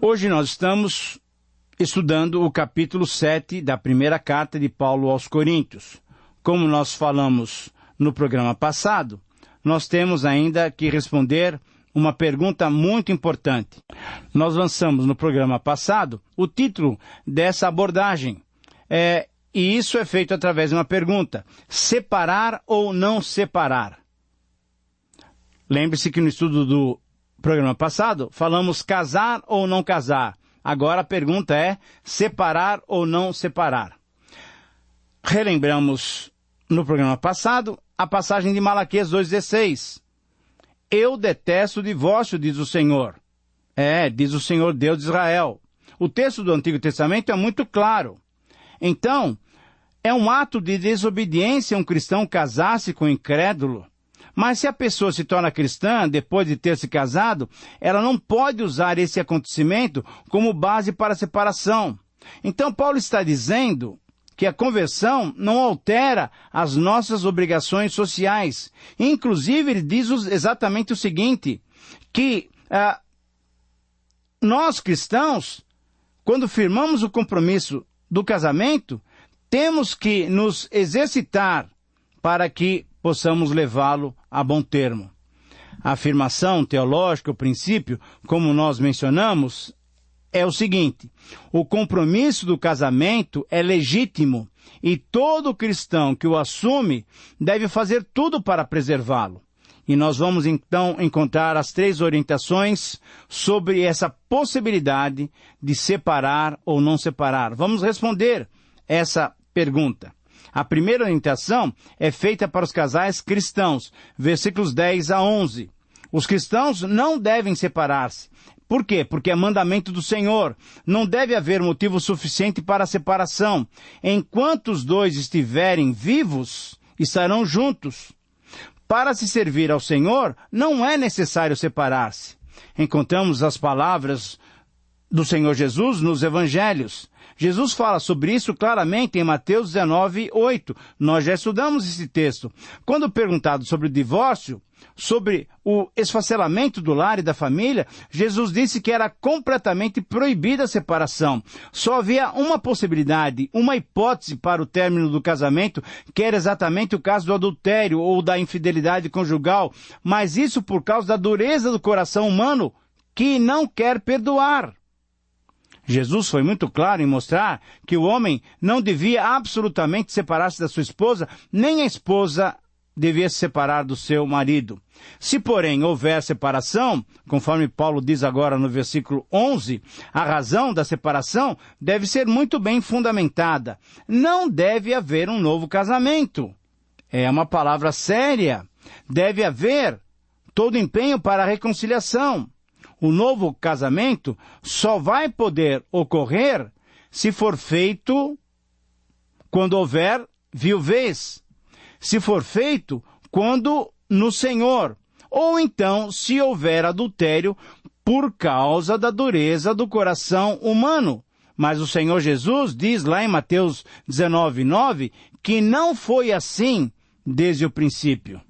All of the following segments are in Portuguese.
Hoje nós estamos estudando o capítulo 7 da primeira carta de Paulo aos Coríntios. Como nós falamos no programa passado, nós temos ainda que responder uma pergunta muito importante. Nós lançamos no programa passado o título dessa abordagem, e isso é feito através de uma pergunta: separar ou não separar? Lembre-se que no estudo do programa passado falamos casar ou não casar. Agora a pergunta é separar ou não separar. Relembramos no programa passado a passagem de Malaquias 2,16. Eu detesto o divórcio, diz o Senhor. Diz o Senhor Deus de Israel. O texto do Antigo Testamento é muito claro. Então, é um ato de desobediência um cristão casar-se com um incrédulo. Mas se a pessoa se torna cristã depois de ter se casado, ela não pode usar esse acontecimento como base para a separação. Então, Paulo está dizendo que a conversão não altera as nossas obrigações sociais. Inclusive, ele diz exatamente o seguinte, que nós cristãos, quando firmamos o compromisso do casamento, temos que nos exercitar para que possamos levá-lo a bom termo. A afirmação teológica, o princípio, como nós mencionamos, é o seguinte: o compromisso do casamento é legítimo e todo cristão que o assume deve fazer tudo para preservá-lo. E nós vamos então encontrar as 3 orientações sobre essa possibilidade de separar ou não separar. Vamos responder essa pergunta. A primeira orientação é feita para os casais cristãos, versículos 10 a 11. Os cristãos não devem separar-se. Por quê? Porque é mandamento do Senhor. Não deve haver motivo suficiente para a separação. Enquanto os dois estiverem vivos, estarão juntos. Para se servir ao Senhor, não é necessário separar-se. Encontramos as palavras do Senhor Jesus nos Evangelhos. Jesus fala sobre isso claramente em Mateus 19:8. Nós já estudamos esse texto. Quando perguntado sobre o divórcio, sobre o esfacelamento do lar e da família, Jesus disse que era completamente proibida a separação. Só havia uma possibilidade, uma hipótese para o término do casamento, que era exatamente o caso do adultério ou da infidelidade conjugal, mas isso por causa da dureza do coração humano, que não quer perdoar. Jesus foi muito claro em mostrar que o homem não devia absolutamente separar-se da sua esposa, nem a esposa devia se separar do seu marido. Se, porém, houver separação, conforme Paulo diz agora no versículo 11, a razão da separação deve ser muito bem fundamentada. Não deve haver um novo casamento. É uma palavra séria. Deve haver todo empenho para a reconciliação. O novo casamento só vai poder ocorrer se for feito quando houver viuvez, se for feito quando no Senhor, ou então se houver adultério por causa da dureza do coração humano. Mas o Senhor Jesus diz lá em Mateus 19:9 que não foi assim desde o princípio.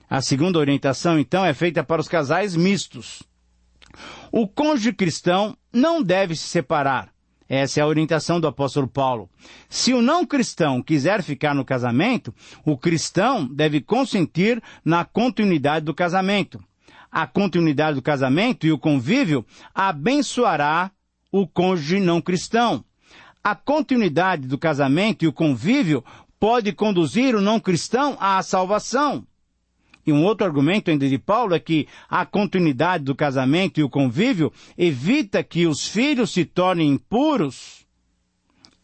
A segunda orientação, então, é feita para os casais mistos. O cônjuge cristão não deve se separar. Essa é a orientação do apóstolo Paulo. Se o não cristão quiser ficar no casamento, o cristão deve consentir na continuidade do casamento. A continuidade do casamento e o convívio abençoará o cônjuge não cristão. A continuidade do casamento e o convívio pode conduzir o não cristão à salvação. E um outro argumento ainda de Paulo é que a continuidade do casamento e o convívio evita que os filhos se tornem impuros,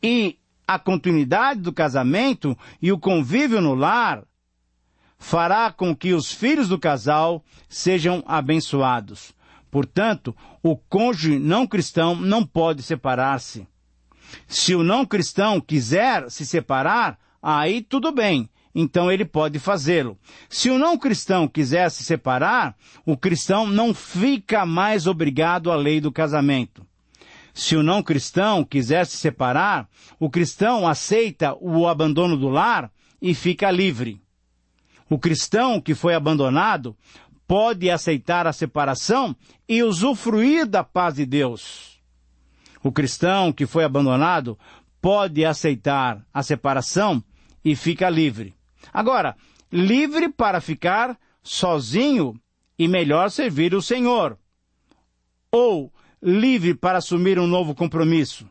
e a continuidade do casamento e o convívio no lar fará com que os filhos do casal sejam abençoados. Portanto, o cônjuge não cristão não pode separar-se. Se o não cristão quiser se separar, aí tudo bem. Então ele pode fazê-lo. Se o não cristão quiser se separar, o cristão não fica mais obrigado à lei do casamento. Se o não cristão quiser se separar, o cristão aceita o abandono do lar e fica livre. O cristão que foi abandonado pode aceitar a separação e usufruir da paz de Deus. O cristão que foi abandonado pode aceitar a separação e fica livre. Agora, livre para ficar sozinho e melhor servir o Senhor. Ou livre para assumir um novo compromisso.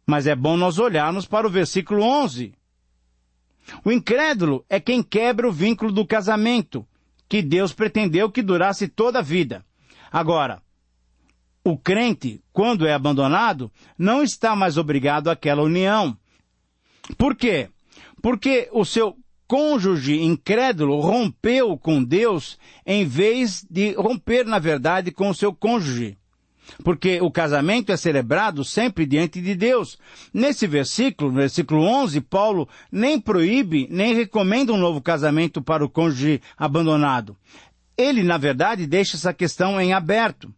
Mas é bom nós olharmos para o versículo 11. O incrédulo é quem quebra o vínculo do casamento, que Deus pretendeu que durasse toda a vida. Agora, o crente, quando é abandonado, não está mais obrigado àquela união. Por quê? Porque o seu cônjuge incrédulo rompeu com Deus em vez de romper, na verdade, com o seu cônjuge. Porque o casamento é celebrado sempre diante de Deus. Nesse versículo, no versículo 11, Paulo nem proíbe, nem recomenda um novo casamento para o cônjuge abandonado. Ele, na verdade, deixa essa questão em aberto.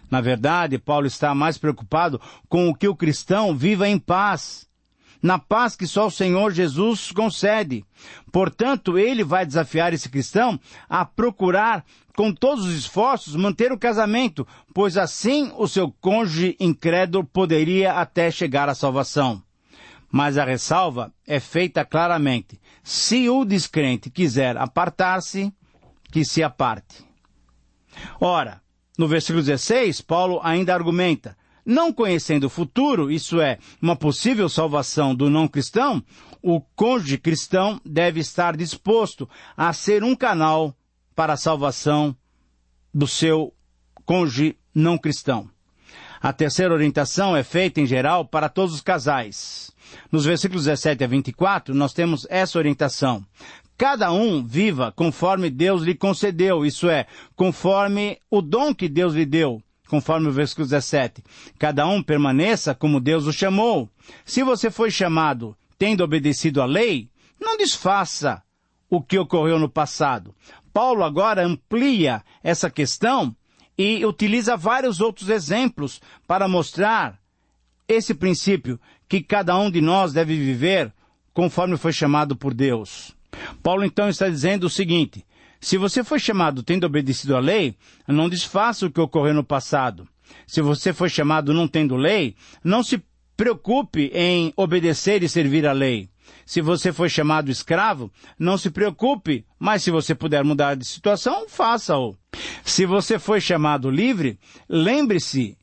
Na verdade, Paulo está mais preocupado com o que o cristão viva em paz. Na paz que só o Senhor Jesus concede. Portanto, ele vai desafiar esse cristão a procurar, com todos os esforços, manter o casamento, pois assim o seu cônjuge incrédulo poderia até chegar à salvação. Mas a ressalva é feita claramente. Se o descrente quiser apartar-se, que se aparte. Ora, no versículo 16, Paulo ainda argumenta: não conhecendo o futuro, isso é, uma possível salvação do não cristão, o cônjuge cristão deve estar disposto a ser um canal para a salvação do seu cônjuge não cristão. A terceira orientação é feita, em geral, para todos os casais. Nos versículos 17 a 24, nós temos essa orientação. Cada um viva conforme Deus lhe concedeu, isso é, conforme o dom que Deus lhe deu. Conforme o versículo 17, cada um permaneça como Deus o chamou. Se você foi chamado tendo obedecido à lei, não desfaça o que ocorreu no passado. Paulo agora amplia essa questão e utiliza vários outros exemplos para mostrar esse princípio que cada um de nós deve viver conforme foi chamado por Deus. Paulo então está dizendo o seguinte: se você foi chamado tendo obedecido à lei, não desfaça o que ocorreu no passado. Se você foi chamado não tendo lei, não se preocupe em obedecer e servir à lei. Se você foi chamado escravo, não se preocupe, mas se você puder mudar de situação, faça-o. Se você foi chamado livre, lembre-se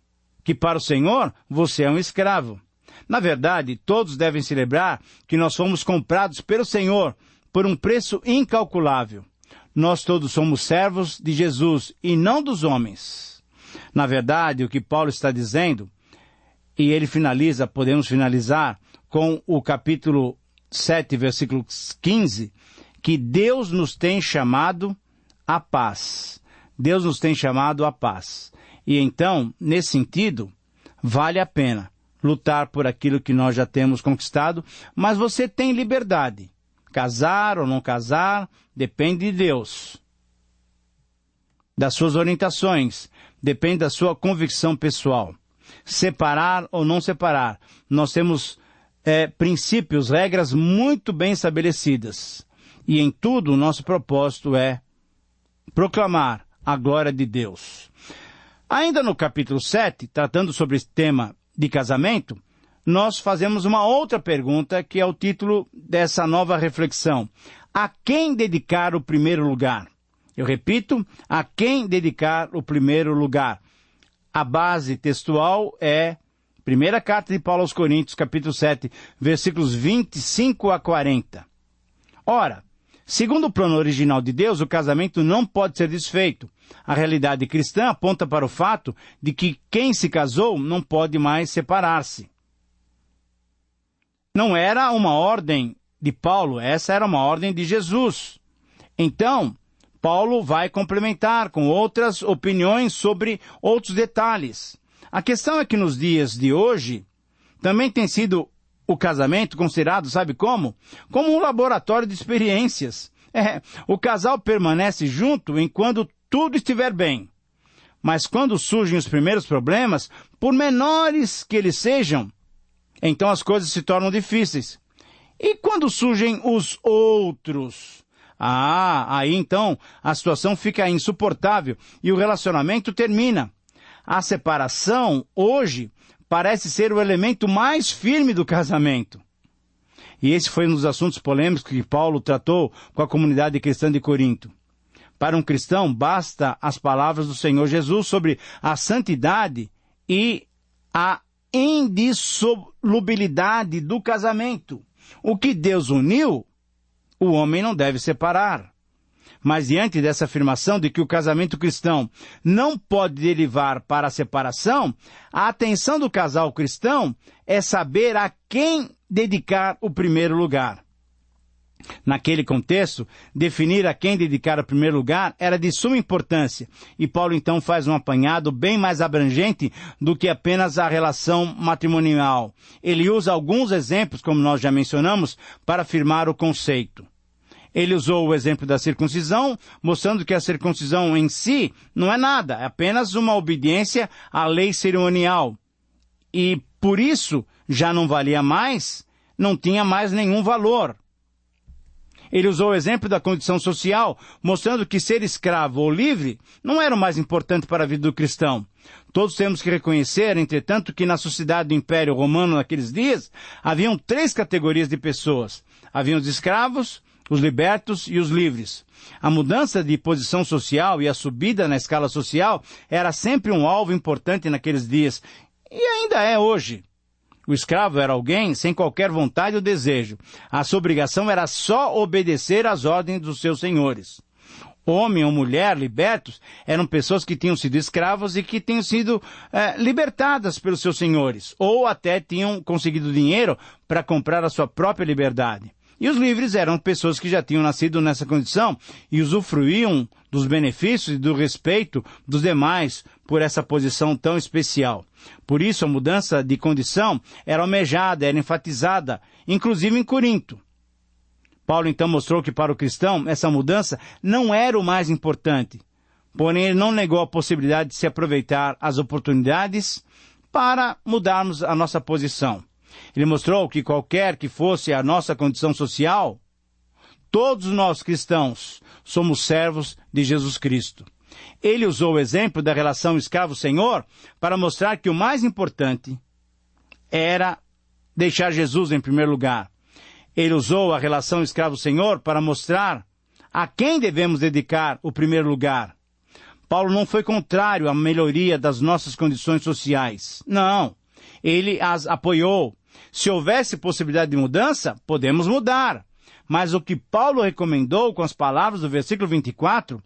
que para o Senhor você é um escravo. Na verdade, todos devem celebrar que nós fomos comprados pelo Senhor por um preço incalculável. Nós todos somos servos de Jesus e não dos homens. Na verdade, o que Paulo está dizendo, e ele finaliza, podemos finalizar, com o capítulo 7, versículo 15, que Deus nos tem chamado à paz. Deus nos tem chamado à paz. E então, nesse sentido, vale a pena lutar por aquilo que nós já temos conquistado, mas você tem liberdade. Casar ou não casar, depende de Deus. Das suas orientações, depende da sua convicção pessoal. Separar ou não separar, nós temos princípios, regras muito bem estabelecidas. E em tudo, o nosso propósito é proclamar a glória de Deus. Ainda no capítulo 7, tratando sobre esse tema de casamento, nós fazemos uma outra pergunta, que é o título dessa nova reflexão. A quem dedicar o primeiro lugar? Eu repito, a quem dedicar o primeiro lugar? A base textual é Primeira Carta de Paulo aos Coríntios, capítulo 7, versículos 25 a 40. Ora, segundo o plano original de Deus, o casamento não pode ser desfeito. A realidade cristã aponta para o fato de que quem se casou não pode mais separar-se. Não era uma ordem de Paulo, essa era uma ordem de Jesus. Então, Paulo vai complementar com outras opiniões sobre outros detalhes. A questão é que nos dias de hoje, também tem sido o casamento considerado, sabe como? Como um laboratório de experiências. O casal permanece junto enquanto tudo estiver bem. Mas quando surgem os primeiros problemas, por menores que eles sejam, então as coisas se tornam difíceis. E quando surgem os outros? Aí então a situação fica insuportável e o relacionamento termina. A separação, hoje, parece ser o elemento mais firme do casamento. E esse foi um dos assuntos polêmicos que Paulo tratou com a comunidade cristã de Corinto. Para um cristão, basta as palavras do Senhor Jesus sobre a santidade e a indissolubilidade do casamento. O que Deus uniu, o homem não deve separar. Mas diante dessa afirmação de que o casamento cristão não pode derivar para a separação, a atenção do casal cristão é saber a quem dedicar o primeiro lugar. Naquele contexto, definir a quem dedicar o primeiro lugar era de suma importância, e Paulo então faz um apanhado bem mais abrangente do que apenas a relação matrimonial. Ele usa alguns exemplos, como nós já mencionamos, para afirmar o conceito. Ele usou o exemplo da circuncisão, mostrando que a circuncisão em si não é nada, é apenas uma obediência à lei cerimonial. E por isso já não valia mais, não tinha mais nenhum valor. Ele usou o exemplo da condição social, mostrando que ser escravo ou livre não era o mais importante para a vida do cristão. Todos temos que reconhecer, entretanto, que na sociedade do Império Romano naqueles dias, haviam 3 categorias de pessoas. Haviam os escravos, os libertos e os livres. A mudança de posição social e a subida na escala social era sempre um alvo importante naqueles dias, e ainda é hoje. O escravo era alguém sem qualquer vontade ou desejo. A sua obrigação era só obedecer às ordens dos seus senhores. Homem ou mulher libertos eram pessoas que tinham sido escravos e que tinham sido libertadas pelos seus senhores, ou até tinham conseguido dinheiro para comprar a sua própria liberdade. E os livres eram pessoas que já tinham nascido nessa condição e usufruíam dos benefícios e do respeito dos demais por essa posição tão especial. Por isso a mudança de condição era almejada, era enfatizada, inclusive em Corinto. Paulo então mostrou que para o cristão essa mudança não era o mais importante, porém ele não negou a possibilidade de se aproveitar as oportunidades para mudarmos a nossa posição. Ele mostrou que qualquer que fosse a nossa condição social, todos nós cristãos somos servos de Jesus Cristo. Ele usou o exemplo da relação escravo-senhor para mostrar que o mais importante era deixar Jesus em primeiro lugar. Ele usou a relação escravo-senhor para mostrar a quem devemos dedicar o primeiro lugar. Paulo não foi contrário à melhoria das nossas condições sociais. Não, ele as apoiou. Se houvesse possibilidade de mudança, podemos mudar. Mas o que Paulo recomendou com as palavras do versículo 24,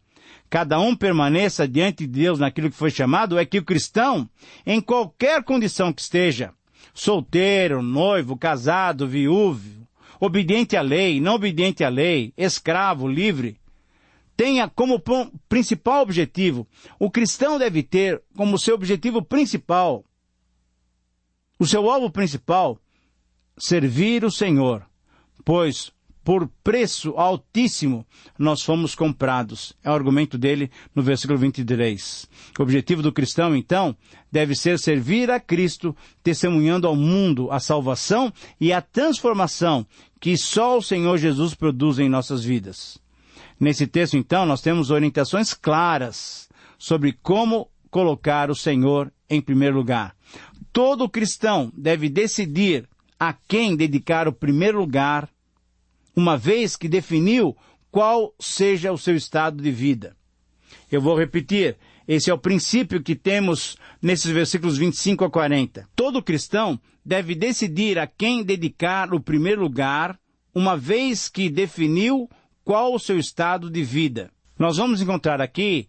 cada um permaneça diante de Deus naquilo que foi chamado, é que o cristão, em qualquer condição que esteja, solteiro, noivo, casado, viúvo, obediente à lei, não obediente à lei, escravo, livre, tenha como principal objetivo, o cristão deve ter como seu objetivo principal, o seu alvo principal, servir o Senhor, pois por preço altíssimo nós fomos comprados. É o argumento dele no versículo 23. O objetivo do cristão, então, deve ser servir a Cristo, testemunhando ao mundo a salvação e a transformação que só o Senhor Jesus produz em nossas vidas. Nesse texto, então, nós temos orientações claras sobre como colocar o Senhor em primeiro lugar. Todo cristão deve decidir a quem dedicar o primeiro lugar, uma vez que definiu qual seja o seu estado de vida. Eu vou repetir, esse é o princípio que temos nesses versículos 25 a 40. Todo cristão deve decidir a quem dedicar o primeiro lugar, uma vez que definiu qual o seu estado de vida. Nós vamos encontrar aqui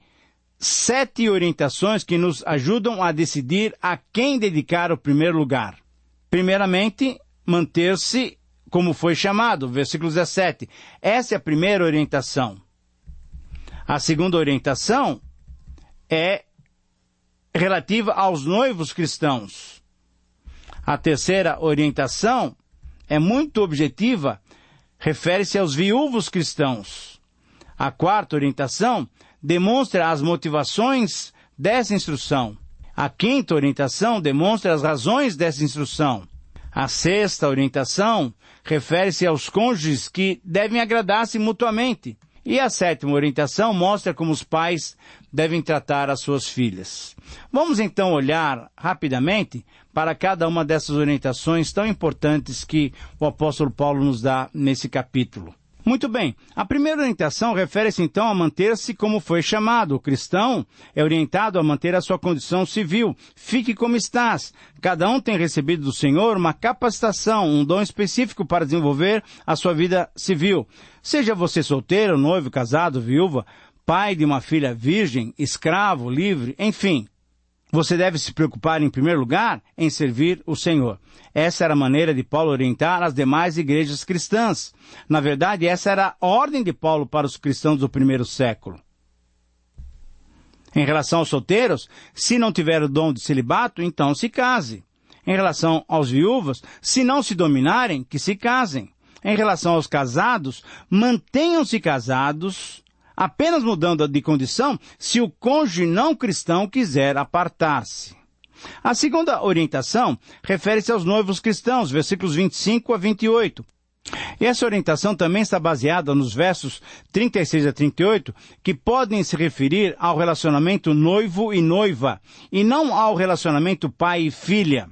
7 orientações que nos ajudam a decidir a quem dedicar o primeiro lugar. Primeiramente, manter-se como foi chamado, versículo 17. Essa é a primeira orientação. A segunda orientação é relativa aos noivos cristãos. A terceira orientação é muito objetiva, refere-se aos viúvos cristãos. A quarta orientação demonstra as motivações dessa instrução. A quinta orientação demonstra as razões dessa instrução. A sexta orientação refere-se aos cônjuges que devem agradar-se mutuamente. E a sétima orientação mostra como os pais devem tratar as suas filhas. Vamos então olhar rapidamente para cada uma dessas orientações tão importantes que o apóstolo Paulo nos dá nesse capítulo. Muito bem, a primeira orientação refere-se então a manter-se como foi chamado. O cristão é orientado a manter a sua condição civil. Fique como estás. Cada um tem recebido do Senhor uma capacitação, um dom específico para desenvolver a sua vida civil. Seja você solteiro, noivo, casado, viúva, pai de uma filha virgem, escravo, livre, enfim. Você deve se preocupar, em primeiro lugar, em servir o Senhor. Essa era a maneira de Paulo orientar as demais igrejas cristãs. Na verdade, essa era a ordem de Paulo para os cristãos do primeiro século. Em relação aos solteiros, se não tiver o dom de celibato, então se case. Em relação aos viúvos, se não se dominarem, que se casem. Em relação aos casados, mantenham-se casados, apenas mudando de condição se o cônjuge não cristão quiser apartar-se. A segunda orientação refere-se aos noivos cristãos, versículos 25 a 28. E essa orientação também está baseada nos versos 36 a 38, que podem se referir ao relacionamento noivo e noiva, e não ao relacionamento pai e filha.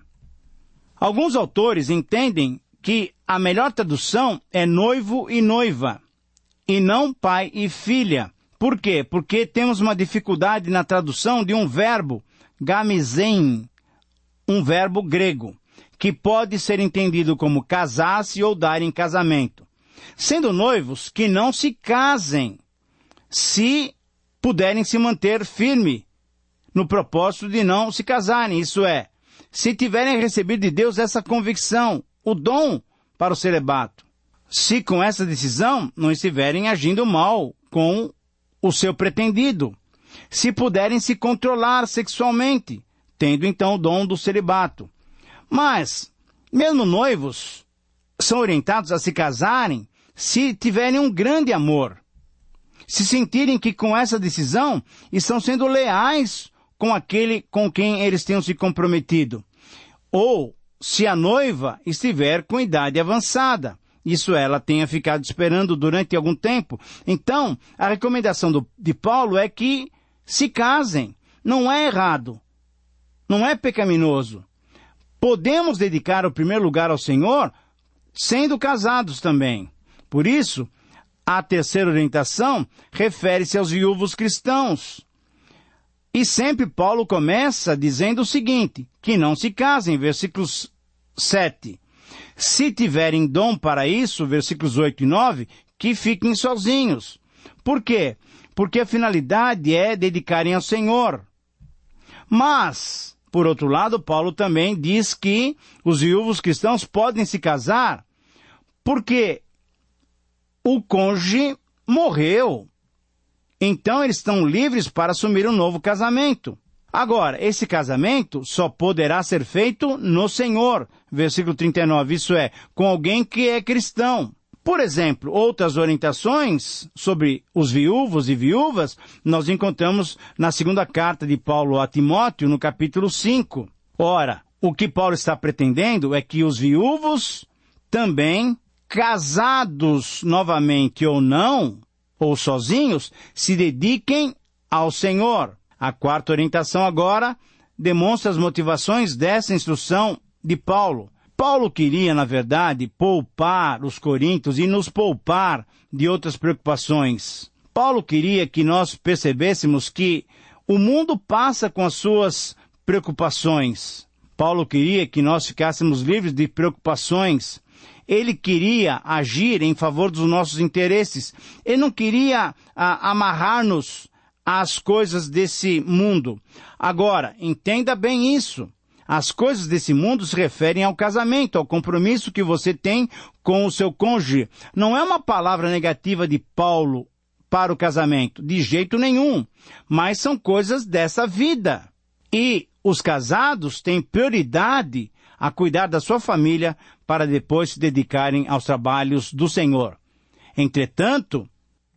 Alguns autores entendem que a melhor tradução é noivo e noiva, e não pai e filha. Por quê? Porque temos uma dificuldade na tradução de um verbo, gamizen, um verbo grego, que pode ser entendido como casar-se ou dar em casamento. Sendo noivos, que não se casem, se puderem se manter firme no propósito de não se casarem, isso é, se tiverem recebido de Deus essa convicção, o dom para o celibato. Se com essa decisão não estiverem agindo mal com o seu pretendido. Se puderem se controlar sexualmente, tendo então o dom do celibato. Mas, mesmo noivos, são orientados a se casarem se tiverem um grande amor. Se sentirem que com essa decisão estão sendo leais com aquele com quem eles tenham se comprometido. Ou se a noiva estiver com idade avançada. Isso ela tenha ficado esperando durante algum tempo. Então, a recomendação de Paulo é que se casem. Não é errado. Não é pecaminoso. Podemos dedicar o primeiro lugar ao Senhor sendo casados também. Por isso, a terceira orientação refere-se aos viúvos cristãos. E sempre Paulo começa dizendo o seguinte, que não se casem, versículos 7. Se tiverem dom para isso, versículos 8 e 9, que fiquem sozinhos. Por quê? Porque a finalidade é dedicarem ao Senhor. Mas, por outro lado, Paulo também diz que os viúvos cristãos podem se casar porque o cônjuge morreu. Então eles estão livres para assumir um novo casamento. Agora, esse casamento só poderá ser feito no Senhor, versículo 39, isso é, com alguém que é cristão. Por exemplo, outras orientações sobre os viúvos e viúvas, nós encontramos na segunda carta de Paulo a Timóteo, no capítulo 5. Ora, o que Paulo está pretendendo é que os viúvos também, casados novamente ou não, ou sozinhos, se dediquem ao Senhor. A quarta orientação agora demonstra as motivações dessa instrução de Paulo. Paulo queria, na verdade, poupar os coríntios e nos poupar de outras preocupações. Paulo queria que nós percebêssemos que o mundo passa com as suas preocupações. Paulo queria que nós ficássemos livres de preocupações. Ele queria agir em favor dos nossos interesses. Ele não queria amarrar-nos às coisas desse mundo. Agora, entenda bem isso. As coisas desse mundo se referem ao casamento, ao compromisso que você tem com o seu cônjuge. Não é uma palavra negativa de Paulo para o casamento, de jeito nenhum. Mas são coisas dessa vida. E os casados têm prioridade a cuidar da sua família para depois se dedicarem aos trabalhos do Senhor. Entretanto,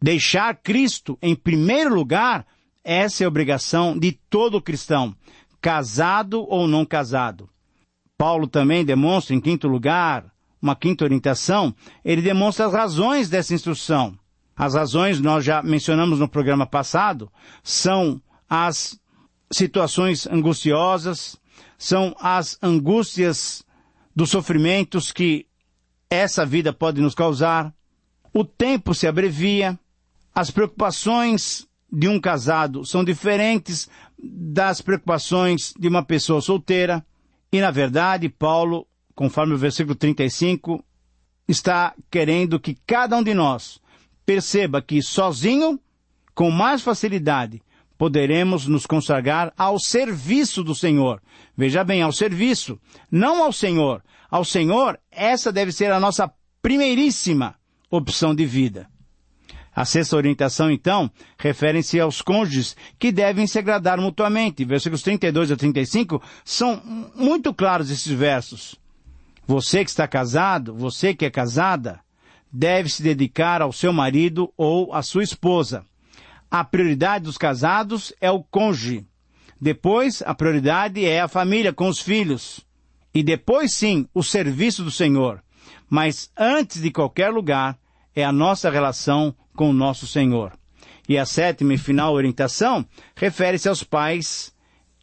deixar Cristo em primeiro lugar, essa é a obrigação de todo cristão, casado ou não casado. Paulo também demonstra, em quinto lugar, uma quinta orientação, ele demonstra as razões dessa instrução. As razões, nós já mencionamos no programa passado, são as situações angustiosas, são as angústias dos sofrimentos que essa vida pode nos causar. O tempo se abrevia, as preocupações de um casado são diferentes das preocupações de uma pessoa solteira. E, na verdade, Paulo, conforme o versículo 35, está querendo que cada um de nós perceba que sozinho, com mais facilidade, poderemos nos consagrar ao serviço do Senhor. Veja bem, ao serviço, não ao Senhor. Ao Senhor, essa deve ser a nossa primeiríssima opção de vida. A sexta orientação, então, refere-se aos cônjuges que devem se agradar mutuamente. Versículos 32 a 35 são muito claros esses versos. Você que está casado, você que é casada, deve se dedicar ao seu marido ou à sua esposa. A prioridade dos casados é o cônjuge. Depois, a prioridade é a família com os filhos. E depois, sim, o serviço do Senhor. Mas antes de qualquer lugar, é a nossa relação com o nosso Senhor. E a sétima e final orientação refere-se aos pais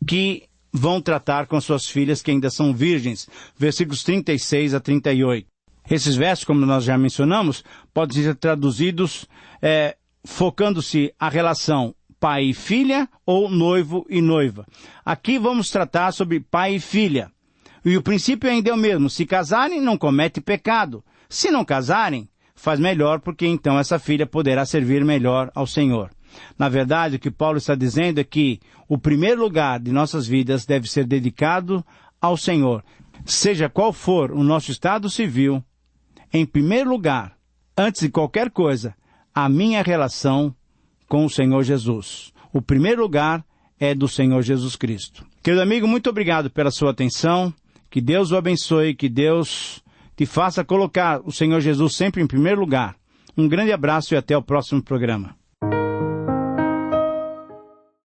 que vão tratar com suas filhas que ainda são virgens. Versículos 36 a 38. Esses versos, como nós já mencionamos, podem ser traduzidos focando-se a relação pai e filha ou noivo e noiva. Aqui vamos tratar sobre pai e filha. E o princípio ainda é o mesmo. Se casarem, não comete pecado. Se não casarem, faz melhor, porque então essa filha poderá servir melhor ao Senhor. Na verdade, o que Paulo está dizendo é que o primeiro lugar de nossas vidas deve ser dedicado ao Senhor. Seja qual for o nosso estado civil, em primeiro lugar, antes de qualquer coisa, a minha relação com o Senhor Jesus. O primeiro lugar é do Senhor Jesus Cristo. Querido amigo, muito obrigado pela sua atenção. Que Deus o abençoe, que Deus te faça colocar o Senhor Jesus sempre em primeiro lugar. Um grande abraço e até o próximo programa.